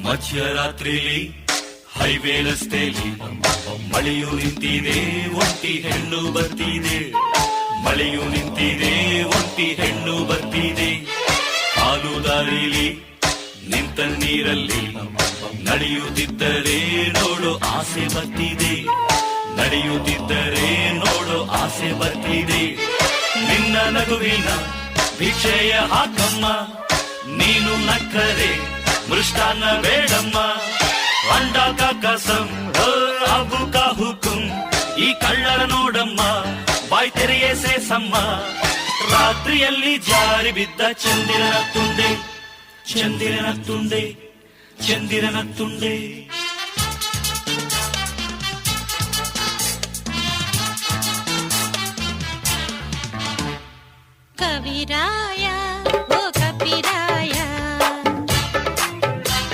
ಮಧ್ಯರಾತ್ರಿಲಿ highway ರಸ್ತೆಲಿ ಮಳೆಯು ನಿಂತಿದೆ, ಒಂಟಿ ಹೆಣ್ಣು ಬರ್ತಿದೆ. ಮಳೆಯು ನಿಂತಿದೆ, ಒಂಟಿ ಹೆಣ್ಣು ಬರ್ತಿದೆ. ಹಾಲು ದಾರಿಲಿ ನಿಂತ ನೀರಲ್ಲಿ ನಡೆಯುತ್ತಿದ್ದರೆ ನೋಡು ಆಸೆ ಬರ್ತಿದೆ. ನಡೆಯುತ್ತಿದ್ದರೆ ನೋಡು ಆಸೆ ಬರ್ತಿದೆ. ನಿನ್ನ ನಗುವಿನ ಭಿಕ್ಷೆಯ ಹಾಕಮ್ಮ, ನೀನು ನಕ್ಕರೆ ಮೃಷ್ಟಾನ್ನ ಬೇಡಮ್ಮ. ಅಂಡ ಕಾ ಕಸಂ ಅಬು ಕಾ ಹುಕುಂ, ಈ ಕಳ್ಳರ ನೋಡಮ್ಮ ಬಾಯ್ ತೆರೆಯೇ ಸೇಸಮ್ಮ. ರಾತ್ರಿಯಲ್ಲಿ ಜಾರಿ ಬಿದ್ದ ಚಂದಿರನ ತುಂಡೆ, ಚಂದಿರನ ತುಂಡೆ, ಚಂದಿರನ ತುಂಡೆ. ಕವಿರಾಯ